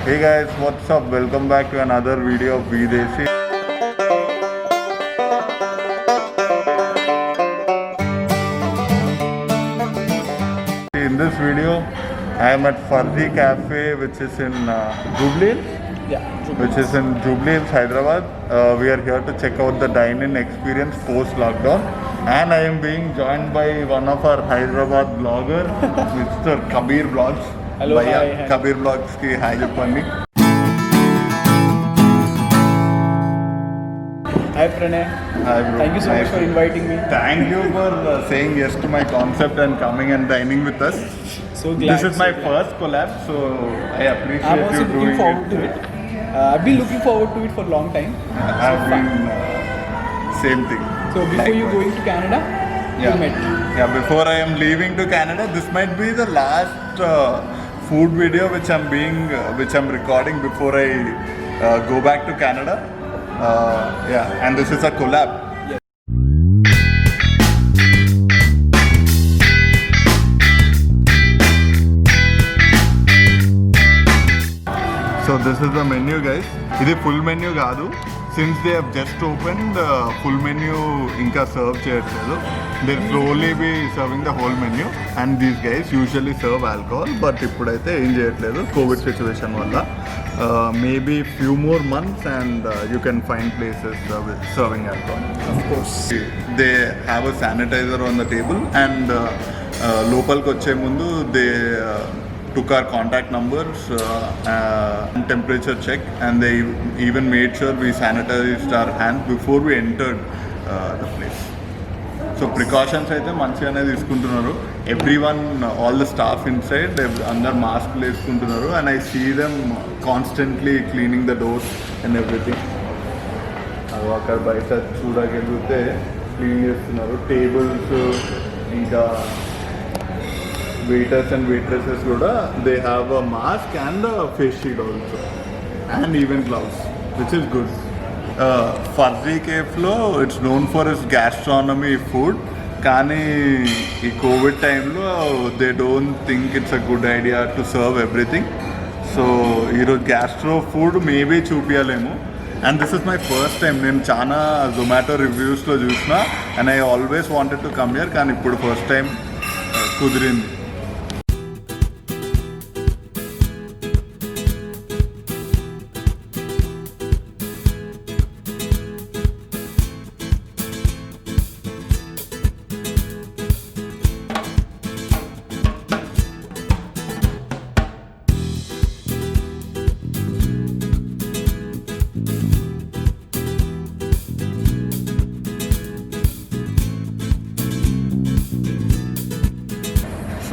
Hey guys, what's up? Welcome back to another video of Videsi. In this video, I am at Farzi Cafe, which is in Jubilee Hills. Which is in Jubilee Hills, Hyderabad. We are here to check out the dine-in experience post-lockdown. And I am being joined by one of our Hyderabad blogger, Mr. Kabir Vlogs. Hello, hi. Kabir Vlogs ki hi cheppandi. Hi Pranay. Hi bro. Thank you so much for inviting me. Thank you for saying yes to my concept and coming and dining with us. So glad. This is my first collab, so I appreciate I'm also you looking doing forward to it. I've been looking forward to it for a long time. I've been same thing. So before you going to Canada, we met. Yeah, before I am leaving to Canada, this might be the last food video which I'm recording before I go back to Canada. Yeah, and this is a collab. So this is the menu, guys. This is full menu kaadu. Since they have just opened, full menu inka serve cheyatledu. They'll slowly be serving the whole menu, and these guys usually serve alcohol, but ippudaithe em cheyatledu COVID situation valla. Maybe few more months and you can find places with serving alcohol. Of course. They have a sanitizer on the table, and lopalki vache mundu they took our contact numbers and temperature check, and they even made sure we sanitized our hands before we entered the place. So precautions అయితే మంచిగానే తీసుకుంటున్నారు. Everyone, all the staff inside, అందరు మాస్క్లు వేసుకుంటున్నారు, and I see them constantly cleaning the doors and everything. అక్కడ బయట చూడగలిగితే clean చేస్తున్నారు. టేబుల్స్ ఇంకా waiters and waitresses kuda, they have a mask and a face shield also, and even gloves, which is good. Farzi Cafe lo, it's known for its gastronomy food, కానీ ఈ covid టైంలో they don't think it's a good idea to serve everything. So ఈరోజు gastro food maybe చూపించలేము. And this is my first time. నేను చాలా Zomato రివ్యూస్లో చూసిన, and I always wanted to come here, కానీ ఇప్పుడు ఫస్ట్ టైం కుదిరింది.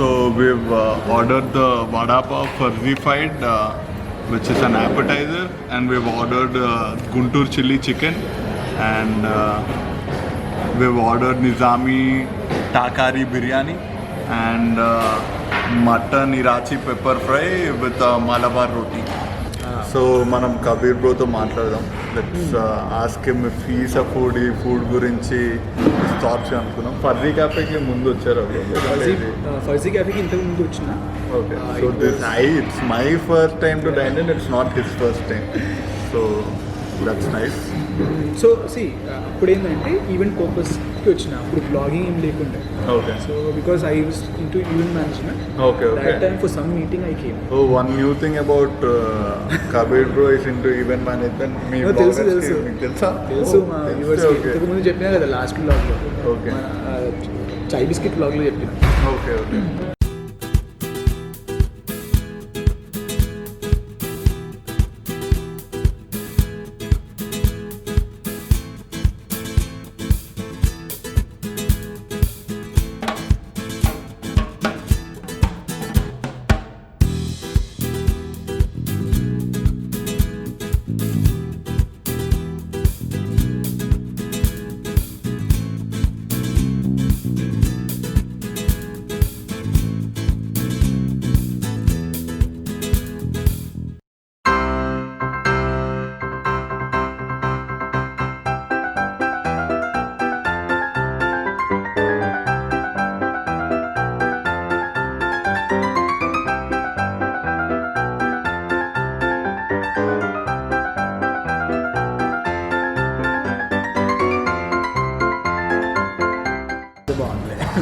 So we've ordered the vada pav Farzified, which is an appetizer, and we've ordered Guntur chili chicken, and we've ordered Nizami Takari biryani, and mutton irachi pepper fry with Malabar roti. So మనం కబీర్ బ్రోతో మాట్లాడదాం. Let's ask him if he's a food గురించి thoughts అనుకున్నాం. ఫర్జీ క్యాఫేకి ముందు వచ్చారు. ఫర్జీ క్యాఫేకి ఇంతకు ముందు వచ్చిన. Okay, so it's my first time to dine in, it's not his first time. So that's nice. So అప్పుడు ఏంటంటే ఈవెంట్ పర్పస్కి వచ్చిన, అప్పుడు బ్లాగింగ్ ఏం లేకుండా. Okay. So because I was into event management. Okay. That time for some meeting I came. Oh, one new thing about Kabir bro is into event management. మీ తెలుసు తెలుసా? తెలుసు. మా వ్యూవర్స్కి ఇంతకు ముందు చెప్పినా కదా లాస్ట్ బ్లాగ్లో. ఓకే. చాయ్ బిస్కెట్ బ్లాగ్లో చెప్పిన. Okay. Okay.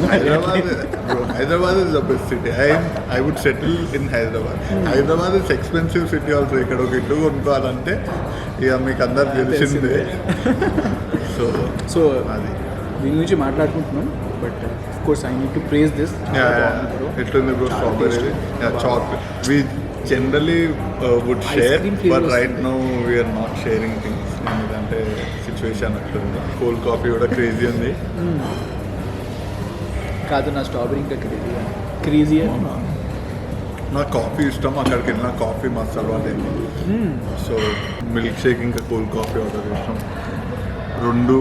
Hyderabad is the best city. I would settle in Hyderabad. Hyderabad is expensive city also. ఇక్కడ ఒక ఇల్లు కొనుక్కోవాలంటే ఇక మీకు అందరు తెలిసిందే. సో అది దీని గురించి మాట్లాడుకుంటున్నాం, but of course I need to praise this. ఎట్లుంది bro strawberry chocolate? We generally would share, but right now we're not sharing things. ఎందుకంటే సిచ్యువేషన్ అట్లుంది. కోల్డ్ కాఫీ కూడా క్రేజీ ఉంది. కాదు, నా స్ట్రాబెరీ ఇంకా క్రేజీ. నా కాఫీ ఇష్టం, అక్కడికి వెళ్ళిన కాఫీ మస్తు అలవాటైంది. సో మిల్క్ షేక్ ఇంకా కోల్డ్ కాఫీ ఆర్డర్ చేసాం. రెండు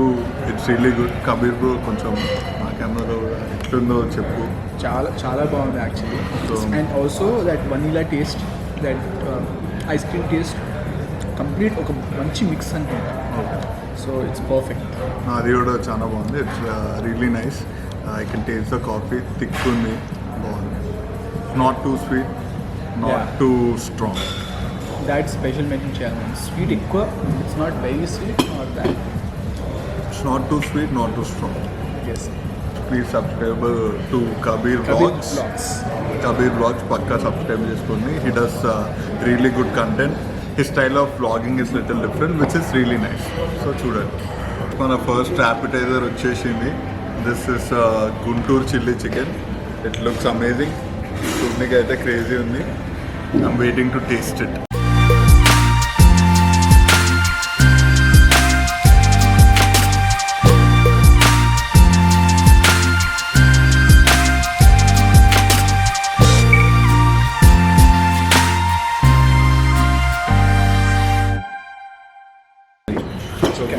it's really good. Kabir bro కొంచెం నా కెమెరాలో ఎట్లుందో చెప్పు. చాలా చాలా బాగుంది actually. And also that vanilla taste, that ice cream taste complete ఒక మంచి మిక్స్ అనుకుంటా. So it's perfect. అది కూడా చాలా బాగుంది. It's really nice. I can taste the coffee. Thick ఉంది, బాగుంది. Not two sweet, not too strong. That special mention చేయాలి. స్వీట్ ఎక్కువ, it's not very sweet, not that. It's not two sweet, not too strong. Yes. Please subscribe to Kabir blogs. Kabir blogs పక్కా subscribe చేసుకోండి. He does really good content. His style of blogging is little different, which is really nice. So చూడండి, మన first appetizer వచ్చేసింది. This is Guntur chilli chicken. It looks amazing. చూడడానికి అయితే crazy ఉంది. I'm waiting to taste it.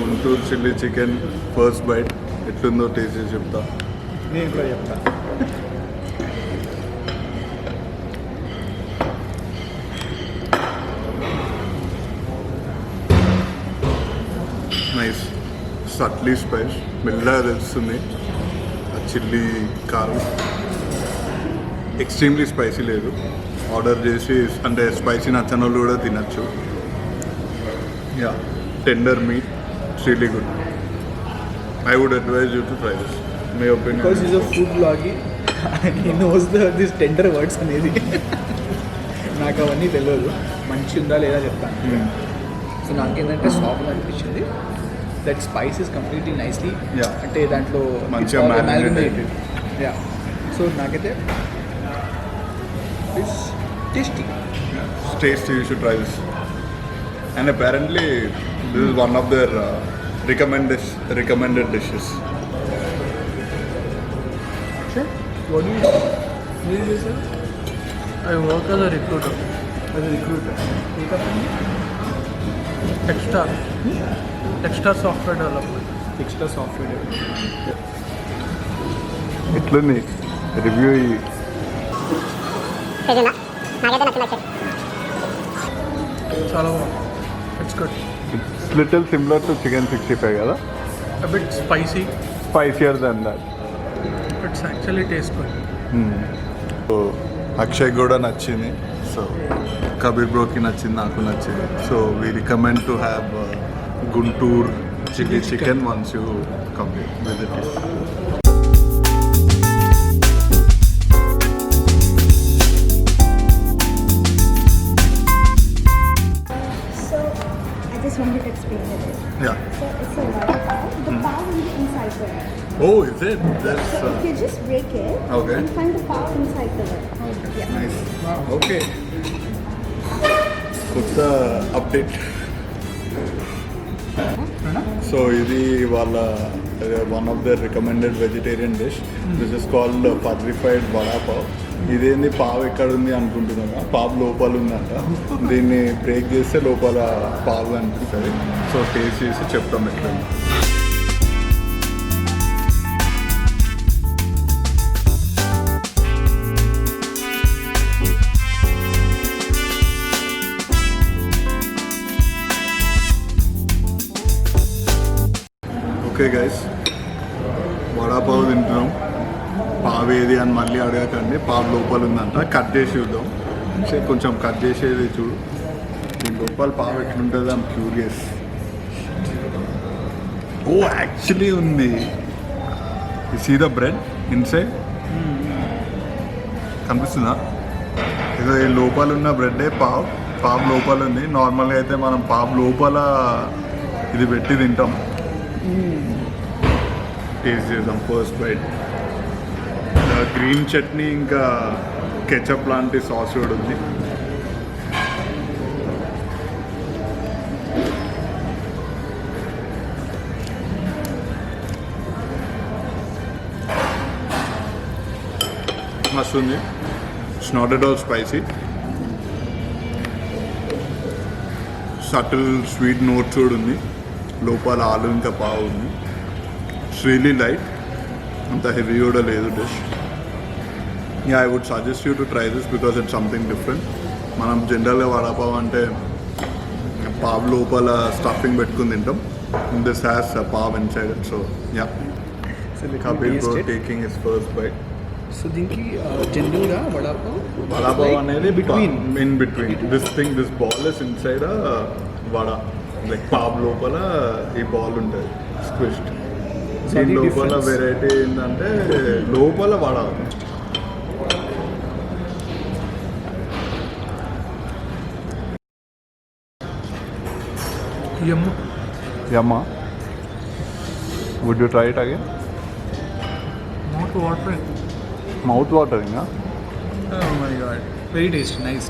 Guntur chilli chicken first bite ఎట్లుందో taste చేసి చెప్తా. నేను కూడా చెప్తా. నైస్. సట్లీ స్పైస్ మెల్లగా తెలుస్తుంది. ఆ చిల్లీ కారం ఎక్స్ట్రీమ్లీ స్పైసీ లేదు. ఆర్డర్ చేసి అంటే స్పైసీ నచ్చని వాళ్ళు కూడా తినచ్చు. Yeah, tender meet, really good. I would advise you to try this. My opinion. Because he's a food vlogger, he knows these tender words అనేది. నాకు అవన్నీ తెలియదు. మంచి ఉందా లేదా చెప్తాను. సో నాకేంటంటే సాఫ్ట్ అనిపించింది. That spice is completely nicely, అంటే దాంట్లో మంచిగా మ్యారినేటెడ్. యా, సో నాకైతే it's tasty. Tasty, you should try this. And apparently this is one of their recommended dishes. Sure. What do you do, sir? I work as a recruiter. As a recruiter. Take up any? Extra software development. Extra software development. ఎట్లుంది review? చాలా బాగుంది. It's good. It's little similar to chicken 65 కదా? A bit spicy. Spicier than that. It's actually tastes good. So Akshay కూడా నచ్చింది. So Kabir బ్రోకి నచ్చింది, నాకు నచ్చింది. So we recommend to have Guntur chilli chicken once you come visit. wanted to explain it. Yeah. So it's a vada pav. The pav will be inside the wrap. Oh, is it? That's So if you just break it, Okay. you find the pav inside the wrap. okay. Yeah. Nice. Okay. కొత్త update. So ఇది వాళ్ళ one of the recommended vegetarian dish. This is called పర్రిఫైడ్ వడా పావ్. ఇదేంది పావు ఎక్కడ ఉంది అనుకుంటున్నా, పావు లోపల ఉందంట. దీన్ని బ్రేక్ చేస్తే లోపల పావు అనిపిస్తుంది. సో టేస్ట్ చేసి చెప్తాం ఎట్లా. ఓకే గైస్, వడాపావు తింటున్నాం. పావు ఏది అని మళ్ళీ అడగకండి, పావు లోపల ఉందంట. కట్ చేసి చూద్దాం. కొంచెం కట్ చేసేది చూడు, దీని లోపల పావు ఎట్లుంటుంది. I'm curious. ఓ యాక్చువల్లీ ఉంది. You see the bread, inside కనిపిస్తుందా? ఇది లోపల ఉన్న బ్రెడ్డే పావ్ లోపల ఉంది. నార్మల్గా అయితే మనం పావ్ లోపల ఇది పెట్టి తింటాం. టేస్ట్ చేద్దాం ఫస్ట్ బైట్. గ్రీన్ చట్నీ ఇంకా కెచప్ లాంటి సాస్ కూడా ఉంది. మస్తు ఉంది. It's not at all spicy. Subtle sweet note కూడా ఉంది. లోపల ఆలు ఇంకా పావు ఉంది. ఇట్స్ రియలీ లైట్, అంత హెవీ కూడా లేదు dish. I would suggest you to try this because it's something different. మనం జనరల్గా వడాపావ్ అంటే పావ్ లోపల స్టఫింగ్ పెట్టుకుని తింటాం. This has pav inside it. So yeah, Kapil bro taking his first bite. So దీనికి జనరల్గా వడాపావ్ అనేది between in between this ball is inside vada. Like pav లోపల ఈ బాల్ ఉంటుంది స్క్విష్డ్. దీని లోపల వెరైటీ ఏంటంటే లోపల వడ. యమ్మా. Would you try it again? Not watering. Mouth watering. Oh my god, very tasty, nice.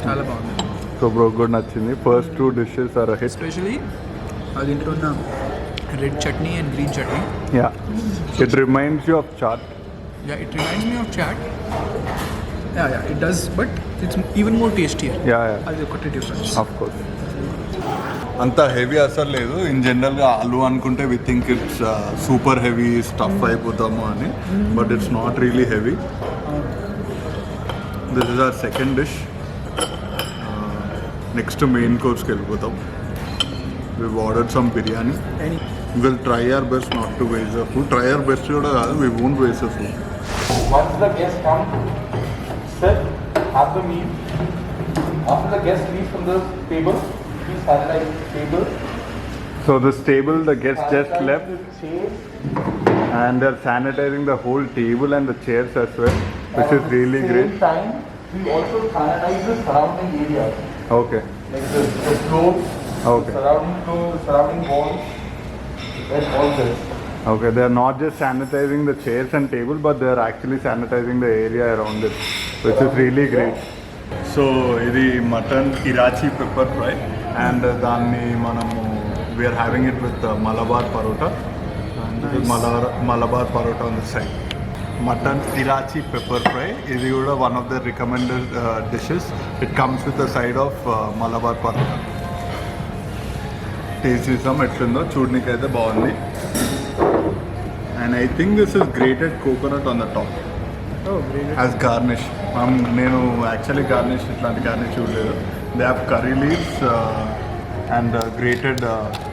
చాలా బాగుంది. సో బ్రో కూడా నచ్చింది. First 2 dishes are hit. Especially దీంట్లో ఉన్న red chutney and green chutney. Yeah, it reminds you of chaat. Yeah, it reminds me of chat. Yeah, it does, but it's even more tastier. Yeah అది ఒకటి difference. Of course. అంత heavy అసలు లేదు. In జనరల్గా ఆలు అనుకుంటే we think it's super heavy stuff అయిపోతాము అని, but it's not really heavy. This is our second dish. Next main కోర్స్కి వెళ్ళిపోతాం. We ordered some biryani. Will try our best not to waste the food. Try our best కూడా కాదు, we won't waste the food. Once the guests come, sit, have the meal. After the guests leave from the table, please sanitize the table. So this table, the guests just Sanitize left the chairs. and they're sanitizing the whole table and the chairs as well, which is really At the great. same time, we also sanitize the surrounding areas, Okay. like the floor, Okay. surrounding walls, and all this. Okay, they are not just sanitizing the chairs and table, but they are actually sanitizing the area around it, which is really great. So, ఇది mutton irachi pepper fry and దాన్ని మనము we're having it with Malabar parotta. Malabar parotta on the side. Mutton irachi pepper fry, ఇది కూడా one of the recommended dishes. It comes with the side of Malabar parotta. Taste చేసాం ఎట్లుందో, చూడడానికి అయితే బాగుంది. And I think this is grated coconut on the top as garnish. నేను actually garnish ఇట్లాంటి garnish చూడలేదు. They have curry leaves and grated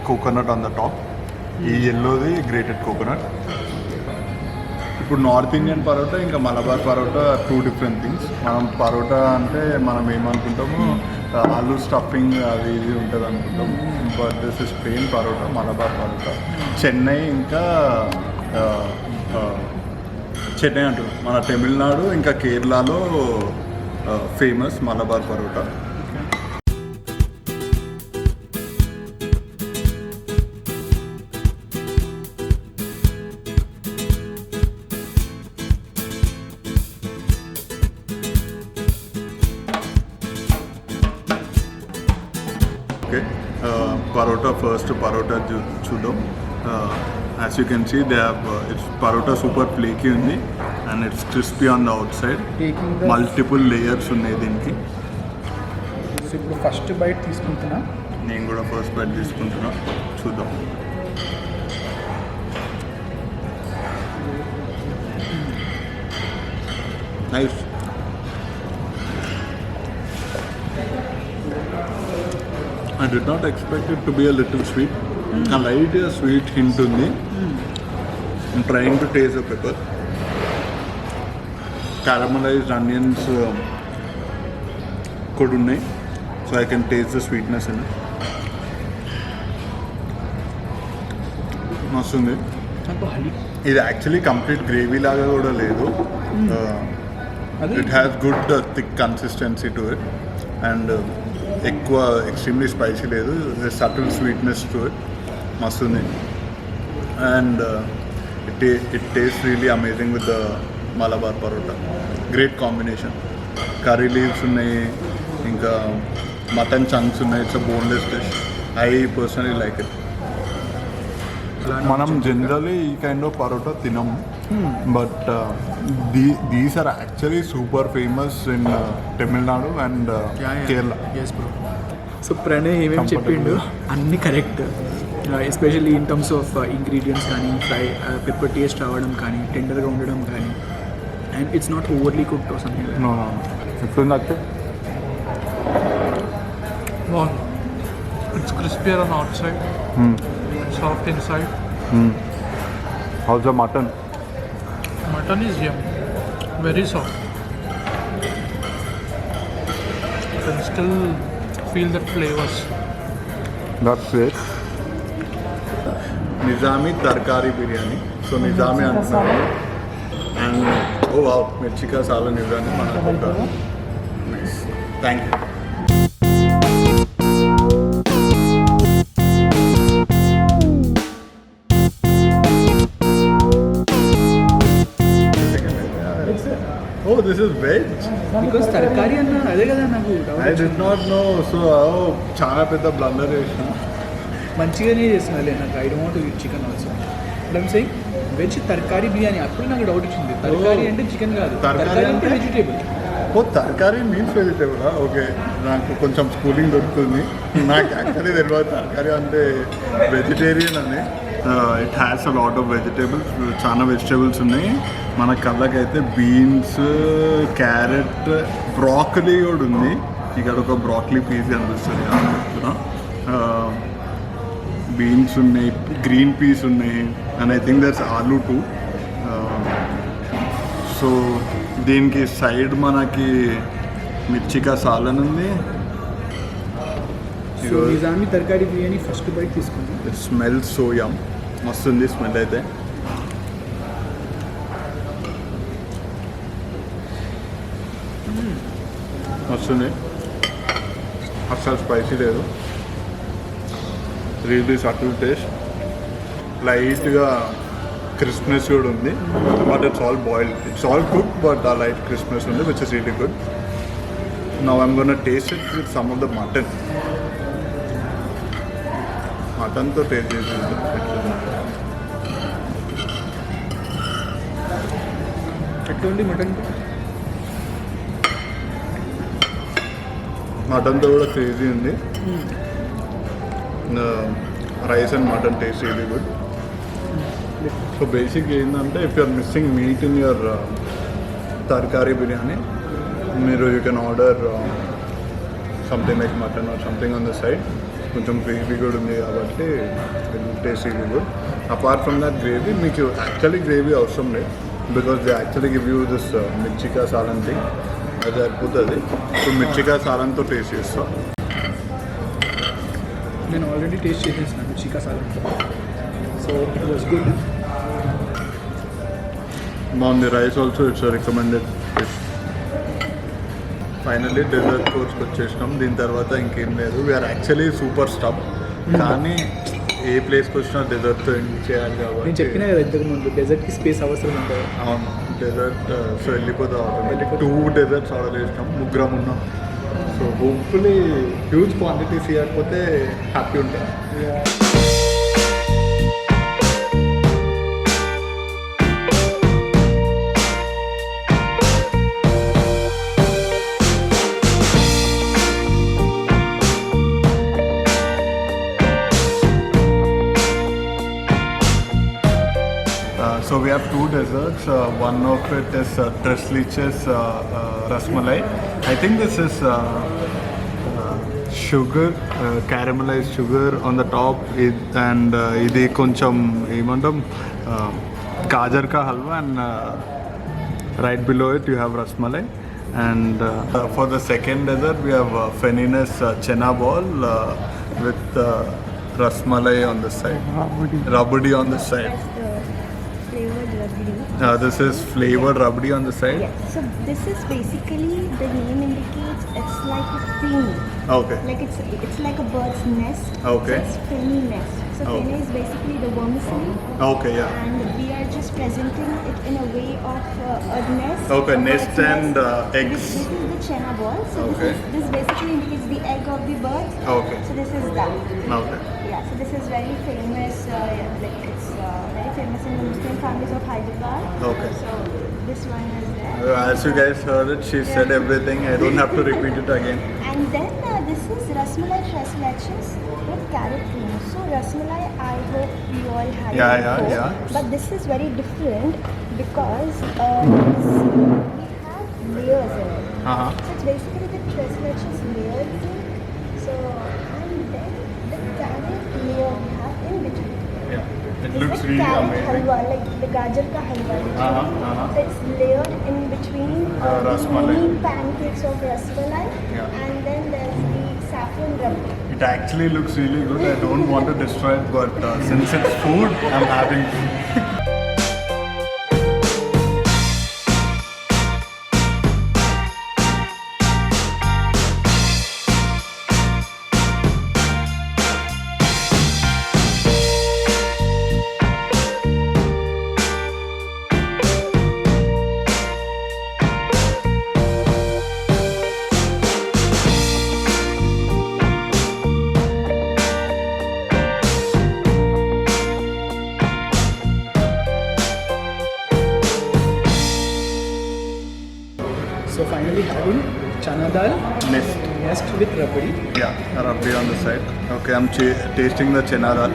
coconut on the top. ఈ ఎల్లోది grated coconut. ఇప్పుడు నార్త్ ఇండియన్ పరోటా ఇంకా మలబార్ పరోటా 2 డిఫరెంట్ థింగ్స్. మనం పరోటా అంటే మనం ఏమనుకుంటాము, ఆలు స్టఫింగ్ అది ఇది ఉంటుంది అనుకుంటాం. But this is plain parotta, Malabar parotta. Chennai ఇంకా చెన్నై అంటారు, మన తమిళనాడు ఇంకా కేరళలో famous Malabar parotta. Okay, parotta first parotta చూద్దాం. As you can see, they have it's parota super flaky undi and it's crispy on the outside. Multiple layers ఉన్నాయి దీనికి. సో ఇప్పుడు ఫస్ట్ బైట్ తీసుకుంటున్నా. నేను కూడా ఫస్ట్ బైట్ తీసుకుంటున్నా, చూద్దాం. Nice. I did not expect it to be a little sweet. A light sweet hint ఉంది. I'm trying to taste the pepper. Caramelized onions కూడా ఉన్నాయి. So I can taste the sweetness in it. మస్తుంది. నాకు ఇది actually complete gravy లాగా కూడా లేదు. It has good thick consistency to it and ఎక్కువ ఎక్స్ట్రీమ్లీ స్పైసీ లేదు. సటిల్ స్వీట్నెస్ టు ఇట్ మస్తుంది. And it taste really amazing with the Malabar parotta. Great combination. Curry leaves ఉన్నాయి, ఇంకా మటన్ చంక్స్ ఉన్నాయి. It's a boneless dish. I personally like it. మనం generally ఈ kind of parotta తినము, but these are actually super famous in Tamil Nadu and Kerala. Yes bro. So Pranay ఏమేమి చెప్పిండు అన్నీ correct, especially in terms of ingredients కానీ, పెప్పర్ టేస్ట్ రావడం కానీ, టెండర్గా ఉండడం కానీ, and it's not overly cooked or something. ఎట్లుంది? Wow. It's crispier on outside, soft inside. House the mutton? Mutton is yum, very soft. You can still feel the flavors. That's great. Nizami tarkari biryani. So Nizami అంటున్నాను. And oh wow, మిర్చికా సాలా నిజామీ మనకు. Nice, thank you. Oh, this is veg? Because తరకారీ అన్న అదే కదా నాకు I did not know. So, చాలా పెద్ద బ్లండర్ చేసిన. మంచిగానే చేస్తున్నారు నాకు. I don't want chicken also. But I'm saying veg tarkari biryani. అప్పుడు నాకు డౌట్ వచ్చింది, తరకారీ అంటే చికెన్ కాదు, తరకారీ అంటే వెజిటేబుల్. ఓ, తరకారీ మీన్స్ వెజిటేబులా? ఓకే, నాకు కొంచెం స్కూలింగ్ దొరుకుతుంది. నాకు యాక్చువల్లీ తెలియదు తరకారీ అంటే వెజిటేరియన్ అని. It has a lot of vegetables. చాలా వెజిటేబుల్స్ ఉన్నాయి. మన కళ్ళకైతే బీన్స్, క్యారెట్, బ్రాకలీ కూడా ఉంది. ఇక్కడ ఒక బ్రాకలీ పీస్ కనిపిస్తుంది చెప్తున్నా. బీన్స్ ఉన్నాయి, గ్రీన్ పీస్ ఉన్నాయి, and I think that's aloo too. So దీనికి సైడ్ మనకి మిర్చికా సాలన్ ఉంది. So Nizami tarkari biryani first bite తీసుకున్నాం. It smells so yum. మస్తు ఉంది స్మెల్ అయితే. వస్తుంది. అస్సలు స్పైసీ లేదు. Really subtle taste. లైట్గా క్రిస్ప్నెస్ కూడా ఉంది, but it's all boiled. It's all cook, but ఆ లైట్ క్రిస్ప్నెస్ ఉంది, which is really good. Now I'm gonna taste it with some of the mutton. మటన్తో టేస్ట్ చేసి ఎట్లా మటన్. మటన్తో కూడా క్రేజీ ఉంది. Rice and mutton taste really good. So basic ఏంటంటే, if you're missing meat in your tarkari biryani, మీరు you can order something like mutton or something on the side. కొంచెం gravy కూడా ఉంది కాబట్టి taste really good. Apart from that gravy, మీకు actually gravy అవసరం లేదు, because they actually give you this మిర్చికా salan thing. అది సరిపోతుంది. సో మిర్చికా సాలన్తో టేస్ట్ చేస్తాం. నేను ఆల్రెడీ టేస్ట్ చేసేసినాను చికా salan. So it was good. బాగుంది. Rice also it's recommended dish. Finally dessert కోర్స్కి వచ్చేసినాం. దీని తర్వాత ఇంకేం లేదు. వీఆర్ యాక్చువల్లీ సూపర్ స్టఫ్, కానీ ఏ ప్లేస్కి వచ్చినా డెజర్ట్తో ఎండ్ చేయాలి నేను కాబట్టి. చెప్పినా కదా ఇంతకు ముందు, డెజర్ట్కి స్పేస్ అవసరం ఉంటుంది. అవును, డెజర్ట్. సో వెళ్ళిపోతాం. 2 డెజర్ట్స్ ఆర్డర్ చేసినాం, ముగ్గురం ఉన్నాం. సో హోప్ఫుల్లీ హ్యూజ్ క్వాంటిటీస్ ఇవ్వకపోతే హ్యాపీ ఉంటాం. So we have 2 desserts. One of it is Tres Leches Rasmalai. I think this is sugar, caramelized sugar on the top, and ఇది కొంచెం ఏమంటాం గాజర్ కా halwa, and right below it you have rasmalai. And for the second dessert we have Fenines chena ball with rasmalai on the side, rabdi on the side. The flavor rabdi. This is flavored rabdi on the side. Yes. So this is basically, the name indicates it's like a fin. Okay. Like it's like a bird's nest. Okay. So it's finny nest. So Oh. finny is basically the vermicelli. Okay, yeah. And we are just presenting it in a way of a nest. Okay, a nest bird's and, nest. eggs. This is the chena ball. So Okay. this basically indicates the egg of the bird. Okay. So this is that. Okay. Yeah. So this is very famous. Like it's very famous in the Muslim families of Hyderabad. Okay. So this one is there. As you guys heard it, she said everything. I don't have to repeat it again. And then this is rasmalai tres leches with carrot cream. So rasmalai, I hope you all had it before. Yeah. But this is very different because we have layers in it. Uh-huh. So it's basically the tres leches layered thing. So and then the carrot layer we have in between. Yeah. It It's looks like really carrot amazing. halwa, like the gajar ka halwa. Uh-huh. So it's layered in between the Rasmalai. mini pancakes of rasmalai, Yeah. and then there's the saffron rabdi. It actually looks really good. I don't want to destroy it, but since it's food, I'm having it. So finally having chana dal Nest. nest with rabdi. Yeah, rabdi on the side. Okay, I'm tasting the chena dal.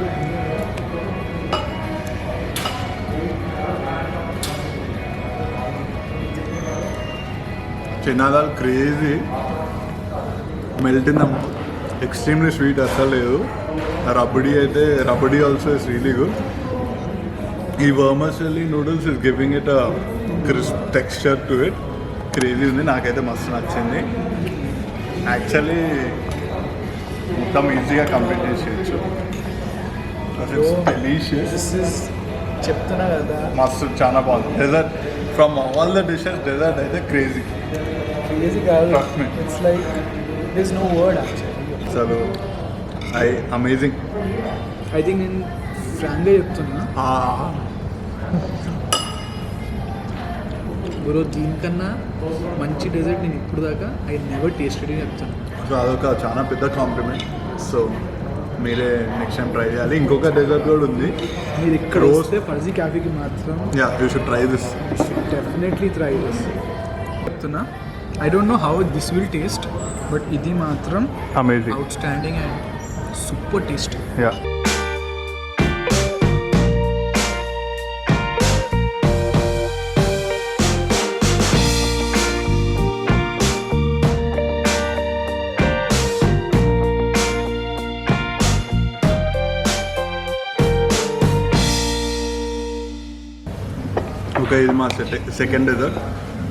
Chena dal crazy. Melt in the mouth. Extremely sweet అసలు లేదు. Rabdi అయితే rabdi also is really good. ఈ vermicelli noodles is giving it a crisp texture to it. Crazy ఉంది, నాకైతే మస్తు నచ్చింది. Actually మొత్తం ఈజీగా కంప్లీట్ చేసేయచ్చు. డెలీషియస్, This is చెప్తున్నా కదా, మస్తు చాలా బాగుంది. Dessert from all the dishes dessert అయితే క్రేజీ. crazy కాదు. Trust me. It's like there's no word actually. అసలు అమేజింగ్. I think నేను ఫ్రాంక్గా చెప్తున్నా బ్రో, దీనికన్నా మంచి డెజర్ట్ నేను ఇప్పుడు దాకా ఐ నెవర్ టేస్టెడ్ అని చెప్తాను. సో అదొక చాలా పెద్ద కాంప్లిమెంట్. సో మీరే నెక్స్ట్ టైం ట్రై చేయాలి. ఇంకొక డెజర్ట్ కూడా ఉంది. మీరు ఇక్కడ Rose. వస్తే ఫర్జీ క్యాఫేకి మాత్రం yeah, you should try this. Definitely try this చెప్తున్నా. I don't know how this will taste, but ఇది మాత్రం amazing. Outstanding and super taste. Yeah. Okay, ఇది మా సెకండ్ డెజర్ట్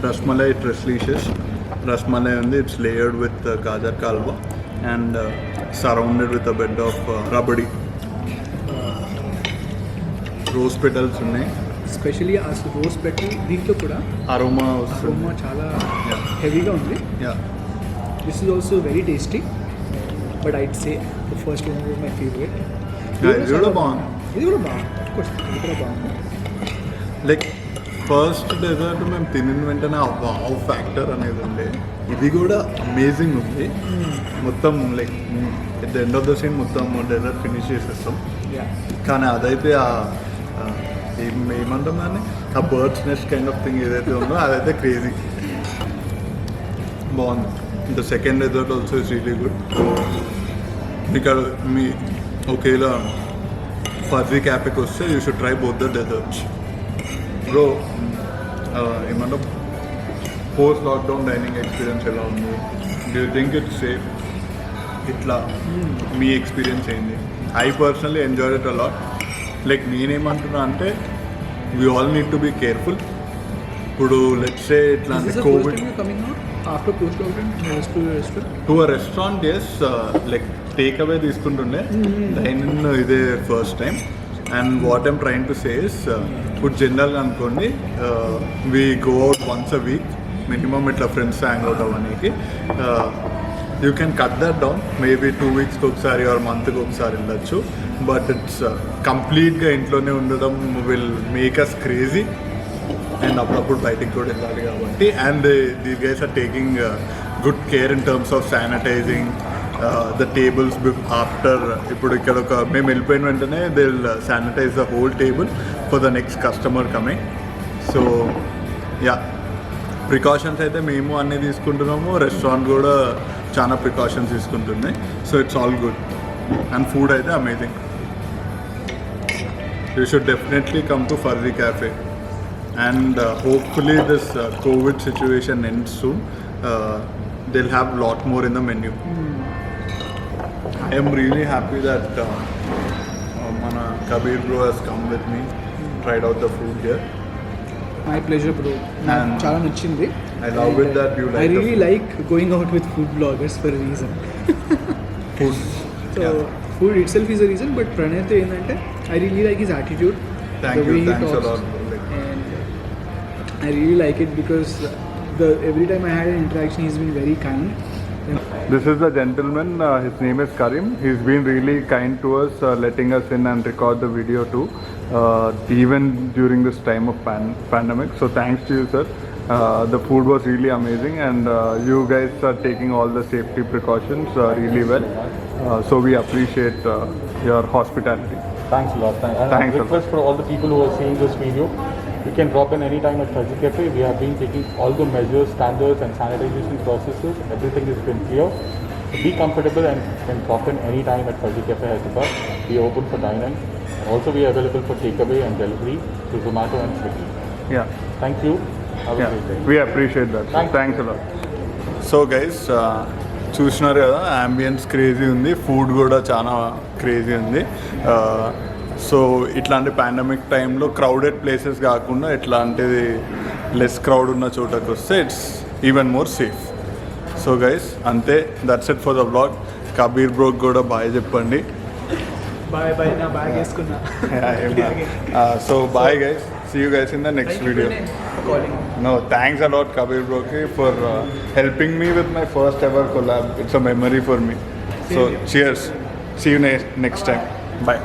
రస్మలై ట్రెస్లీషియస్. రస్మలై ఉంది, it's layered with gajar halwa and surrounded with a bed of rabdi. Rose petals ఉన్నాయి. Specially ఆ rose పెట్టి దీంట్లో కూడా అరోమా వస్తుంది. అరోమా చాలా Yeah. హెవీగా ఉంది. Yeah. This is also very tasty, but I'd say the first one was my favourite. ఇది కూడా బాగుంది. ఇది కూడా బాగుంది, of course, ఇది కూడా బాగుంది. లైక్ ఫస్ట్ డెజర్ట్ మేము తినిన వెంటనే వావ్ ఫ్యాక్టర్ అనేది ఉండే. ఇది కూడా అమేజింగ్ ఉంది. మొత్తం like at the end of the scene మొత్తం డెజర్ట్ ఫినిష్ చేసేస్తాం. Yeah. కానీ అదైతే ఏమంటాం దాన్ని, ఆ birds nest kind of thing ఏదైతే ఉందో అదైతే క్రేజీ బాగుంది. The second dessert also is really good. ఇక్కడ మీ ఒకేలా ఫర్జీ క్యాఫేకి వస్తే you should try both the desserts. Bro, ఏమంటాం, పోస్ట్ లాక్డౌన్ డైనింగ్ ఎక్స్పీరియన్స్ ఎలా ఉంది? Do you think it's safe? ఇట్లా మీ ఎక్స్పీరియన్స్ ఏంది? I personally enjoy it a lot. Like నేనేమంటున్నా అంటే we all need to be careful. ఇప్పుడు లెట్స్ సే ఇట్లా Is అంటే this the first covid time you're coming out after post-lockdown restaurant? To a restaurant, yes, like take away తీసుకుంటుండే. Dine in ఇదే first time. And what I'm trying to say is ఇప్పుడు జనరల్గా అనుకోండి we go out once a week minimum ఇట్లా friends hang out అవ్వడానికి you can cut that down maybe 2 వీక్స్కి ఒకసారి are మంత్కి ఒకసారి వెళ్ళచ్చు బట్ ఇట్స్ కంప్లీట్గా ఇంట్లోనే ఉండడం will make us crazy and అప్పుడప్పుడు బయటికి కూడా వెళ్ళాలి కాబట్టి and these guys are taking good care in terms of sanitizing the tables after ఇప్పుడు ఇక్కడ ఒక మేము వెళ్ళిపోయిన వెంటనే they will sanitize the whole table for the next customer coming so yeah precautions అయితే మేము అన్నీ తీసుకుంటున్నాము రెస్టారెంట్ కూడా చాలా ప్రికాషన్స్ తీసుకుంటున్నాయి so it's all good and food అయితే amazing you should definitely come to Farzi cafe and hopefully this COVID situation ends soon. They'll have a lot more in the menu. I am really happy that Mana Kabir bro has come with me, tried out the food here. My pleasure bro నాకు And చాలా నచ్చింది I love it that you like I the really food. Like going out with food bloggers for reason Food. So Yeah. Food itself is a reason but ప్రణయ్తో ఏంటంటే I really like his attitude Thank you. Thanks a lot, bro. Like, and I really like it because every time I had an interaction he's been very kind. this is the gentleman. His name is Karim. He's been really kind to us, letting us in and record the video too, even during this time of pandemic. So thanks to you, sir. The food was really amazing, and you guys are taking all the safety precautions really well. So we appreciate your hospitality. Thanks a lot. And Thanks a lot. request for all the people who are seeing this video, you can drop in anytime at Fuzzy Cafe. We have been taking all the measures, standards and sanitization processes. Everything has been clear. Be comfortable and can drop in anytime at Fuzzy Cafe Hyderabad. We are open for dine-in. And also we are available for takeaway and delivery through Zomato and Swiggy. Yeah. Thank you. Have a Yeah, great day. we appreciate that. Thank you. Thanks a lot. So guys చూసినారు కదా ambience crazy ఉంది food కూడా చాలా crazy ఉంది so ఇట్లాంటి pandemic టైంలో crowded places కాకుండా ఇట్లాంటిది లెస్ క్రౌడ్ ఉన్న చోటకి వస్తే it's even more safe so guys అంతే that's it for the blog Kabir బ్రోక్ కూడా బాయ్ చెప్పండి బాయ్ బాయ్ నా బ్యాగ్ వేసుకున్నా so bye guys see you guys in the next video. No, thanks a lot Kabir Broki for helping me with my first ever collab. It's a memory for me. So cheers. See you next time. Bye.